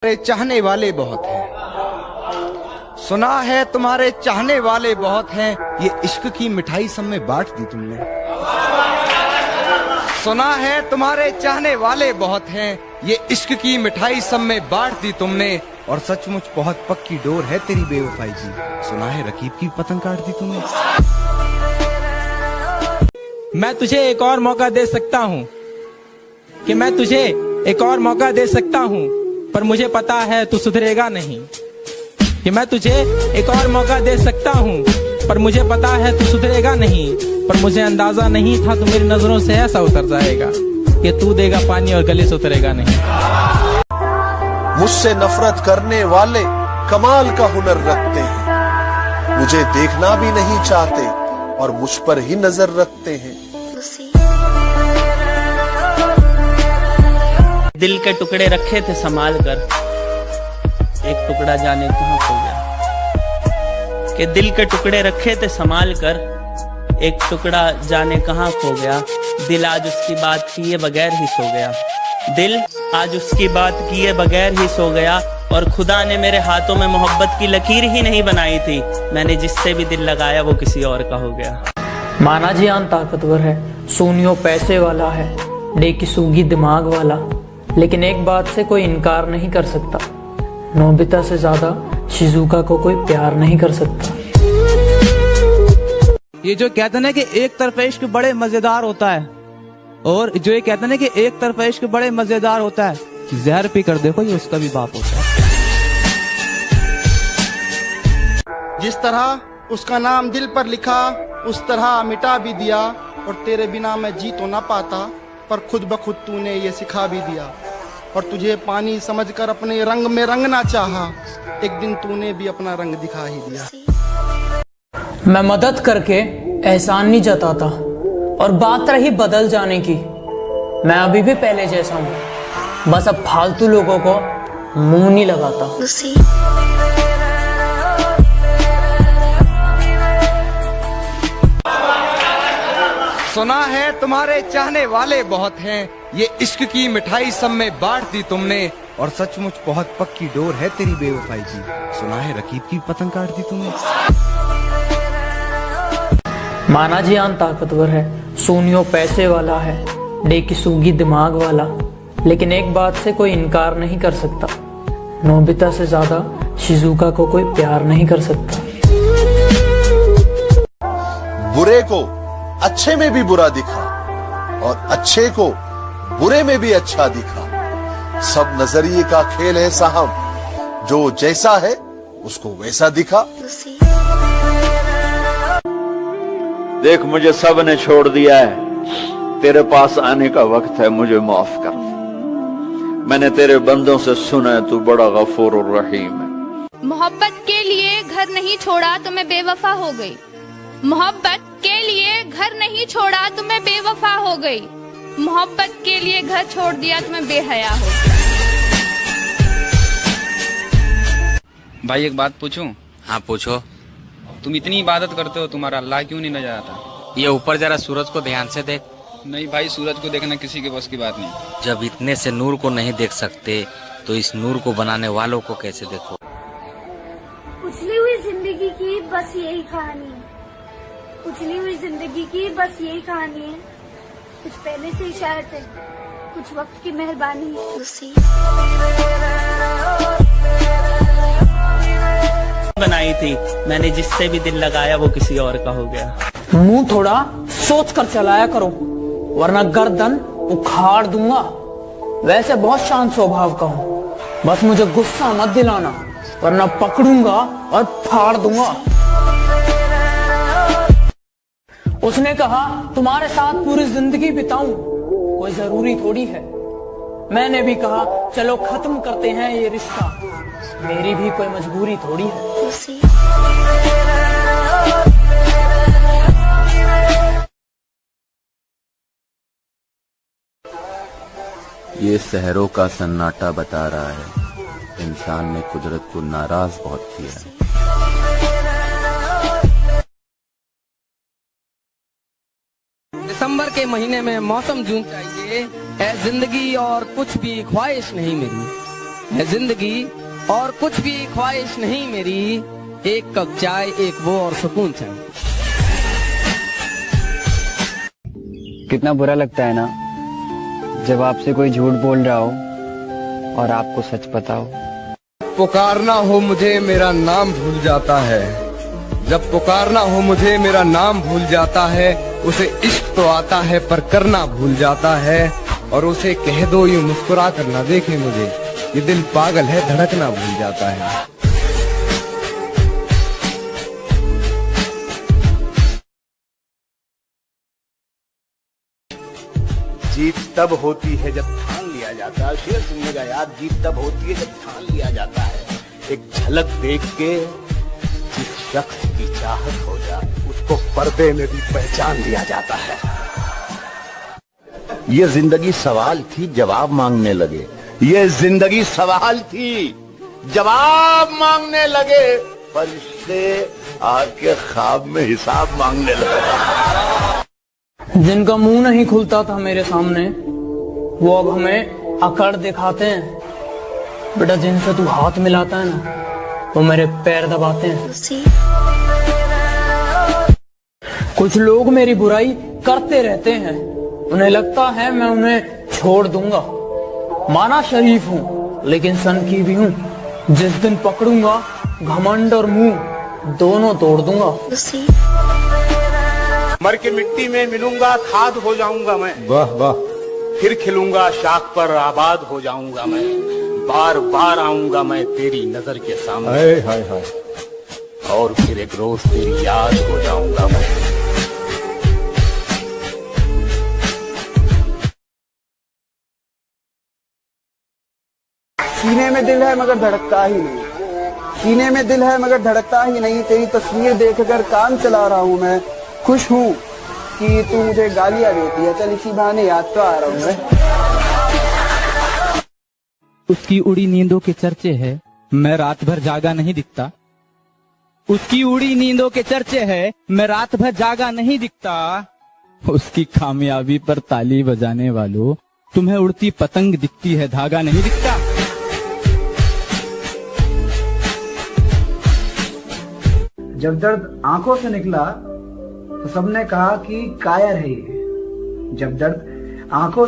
तुम्हारे चाहने वाले बहुत हैं, सुना है तुम्हारे चाहने वाले बहुत हैं, ये इश्क की मिठाई सब में बांट दी तुमने। सुना है तुम्हारे चाहने वाले बहुत हैं, ये इश्क की मिठाई सब में बांट दी तुमने। और सचमुच बहुत पक्की डोर है तेरी बेवफाई की, सुना है रकीब की पतंग काट दी तुमने। मैं तुझे एक और मौका दे सकता हूँ, कि मैं तुझे एक और मौका दे सकता हूँ, पर मुझे पता है तू सुधरेगा नहीं। कि मैं तुझे एक और मौका दे सकता हूँ, पर मुझे पता है तू सुधरेगा नहीं। पर मुझे अंदाजा नहीं था तू मेरी नजरों से ऐसा उतर जाएगा कि तू देगा पानी और गले से उतरेगा नहीं। मुझसे नफरत करने वाले कमाल का हुनर रखते हैं, मुझे देखना भी नहीं चाहते और मुझ पर ही नजर रखते हैं। दिल के टुकड़े रखे थे संभाल कर, एक टुकड़ा जाने कहाँ खो गया। कि दिल के टुकड़े रखे थे संभाल कर, एक टुकड़ा जाने कहाँ खो गया। दिल आज उसकी बात किए बगैर ही सो गया। दिल आज उसकी बात किए बगैर ही सो गया। और खुदा ने मेरे हाथों में मोहब्बत की लकीर ही नहीं बनाई थी, मैंने जिससे भी दिल लगाया वो किसी और का हो गया। माना जियान ताकतवर है, सोनियो पैसे वाला है, डेकी सूगी दिमाग वाला, लेकिन एक बात से कोई इनकार नहीं कर सकता, नोबिता से ज्यादा शिजुका को कोई प्यार नहीं कर सकता। ये जो कहते हैं ना कि एक तरफा इश्क बड़े मजेदार होता है, और जो ये कहते हैं ना कि एक तरफा इश्क बड़े मजेदार होता है, जहर पी कर देखो ये उसका भी बाप होता है। जिस तरह उसका नाम दिल पर लिखा उस तरह मिटा भी दिया। और तेरे बिना मैं जी तो ना पाता, पर खुद ब खुद तूने ये सिखा भी दिया। और तुझे पानी समझकर अपने रंग में रंगना चाहा, एक दिन तूने भी अपना रंग दिखा ही दिया। मैं मदद करके एहसान नहीं जताता, और बात रही बदल जाने की, मैं अभी भी पहले जैसा हूँ, बस अब फालतू लोगों को मुंह नहीं लगाता। सुना है तुम्हारे चाहने वाले बहुत हैं, ये इश्क की मिठाई सब में बांट दी तुमने। और सचमुच बहुत पक्की डोर है तेरी बेवफाई की, सुना है रकीब की पतंग काट दी तुमने। माना जियान ताकतवर है, सोनियो पैसे वाला है, डेकी सूगी दिमाग वाला, लेकिन एक बात से कोई इनकार नहीं कर सकता, नोबिता से ज्यादा शिजुका को कोई प्यार नहीं कर सकता। बुरे को अच्छे में भी बुरा दिखा और अच्छे को बुरे में भी अच्छा दिखा। सब नजरिए का खेल है साहब, जो जैसा है उसको वैसा दिखा। देख मुझे सब ने छोड़ दिया है, तेरे पास आने का वक्त है, मुझे माफ कर। मैंने तेरे बंदों से सुना है तू बड़ा गफूर और रहीम है। मोहब्बत के लिए घर नहीं छोड़ा तो मैं बेवफा हो गई। मोहब्बत के लिए घर नहीं छोड़ा तो मैं बेवफा हो गई। मोहब्बत के लिए घर छोड़ दिया तो मैं बेहया हो गई। भाई एक बात पूछूं? हाँ पूछो। तुम इतनी इबादत करते हो, तुम्हारा अल्लाह क्यों नहीं नजर आता? ये ऊपर जरा सूरज को ध्यान से देख। नहीं भाई, सूरज को देखना किसी के बस की बात नहीं। जब इतने से नूर को नहीं देख सकते तो इस नूर को बनाने वालों को कैसे देखो। उछली हुई जिंदगी की बस यही कहानी है, उछली हुई जिंदगी की बस यही कहानी है। कुछ पहले से ही शायद थे, कुछ वक्त की मेहरबानी बनाई थी, मैंने जिससे भी दिल लगाया वो किसी और का हो गया। मुंह थोड़ा सोच कर चलाया करो, वरना गर्दन उखाड़ दूंगा। वैसे बहुत शांत स्वभाव का हूँ, बस मुझे गुस्सा मत दिलाना, वरना पकड़ूंगा और फाड़ दूंगा। उसने कहा तुम्हारे साथ पूरी जिंदगी बिताऊं, कोई जरूरी थोड़ी है। मैंने भी कहा चलो खत्म करते हैं ये रिश्ता, मेरी भी कोई मजबूरी थोड़ी है। ये शहरों का सन्नाटा बता रहा है, इंसान ने कुदरत को नाराज बहुत किया है। दिसंबर के महीने में मौसम जून चाहिए है जिंदगी, और कुछ भी ख्वाहिश नहीं मेरी। है जिंदगी और कुछ भी ख्वाहिश नहीं मेरी, एक कप चाय एक वो और सुकून चाहिए। कितना बुरा लगता है ना जब आपसे कोई झूठ बोल रहा हो और आपको सच पता हो। पुकारना हो मुझे मेरा नाम भूल जाता है, जब पुकारना हो मुझे मेरा नाम भूल जाता है। उसे इश्क तो आता है पर करना भूल जाता है, और उसे कह दो यूं मुस्कुरा कर ना देखे मुझे, ये दिल पागल है धड़कना भूल जाता है। जीत तब होती है जब ठान लिया जाता है, शेर सुनिएगा यार, जीत तब होती है जब ठान लिया जाता है। एक झलक देख के जिस शख्स की चाहत हो जाए उसको पर्दे में भी पहचान लिया जाता है। ये जिंदगी सवाल थी जवाब मांगने लगे, ये जिंदगी सवाल थी जवाब मांगने लगे, फरिश्ते आके ख्वाब में हिसाब मांगने लगे। जिनका मुंह नहीं खुलता था मेरे सामने वो अब हमें अकड़ दिखाते हैं। बेटा जिनसे तू हाथ मिलाता है ना वो मेरे पैर दबाते हैं। कुछ लोग मेरी बुराई करते रहते हैं, उन्हें लगता है मैं उन्हें छोड़ दूंगा। माना शरीफ हूँ लेकिन सन की भी हूँ, जिस दिन पकड़ूंगा घमंड और मुंह दोनों तोड़ दूंगा। मर के मिट्टी में मिलूंगा खाद हो जाऊंगा मैं, वाह वाह, फिर खिलूंगा शाख पर आबाद हो जाऊंगा मैं, बार बार आऊंगा मैं तेरी नजर के सामने, हाय हाय हाय, और फिर एक रोज तेरी याद हो जाऊंगा मैं। सीने में दिल है मगर धड़कता ही नहीं, सीने में दिल है मगर धड़कता ही नहीं। तेरी तस्वीर देखकर काम चला रहा हूँ मैं, खुश हूँ कि तू मुझे गालियां देती है, चल इसी बहाने याद तो आ रहा हूँ मैं। उसकी उड़ी नींदों के चर्चे है, मैं रात भर जागा नहीं दिखता। उसकी उड़ी नींदों के चर्चे है, मैं रात भर जागा नहीं दिखता। उसकी कामयाबी पर ताली बजाने वालों, तुम्हें उड़ती पतंग दिखती है, धागा नहीं दिखता। जब दर्द आंखों से निकला तो सबने कहा कि कायर है ये, जब दर्द आंखों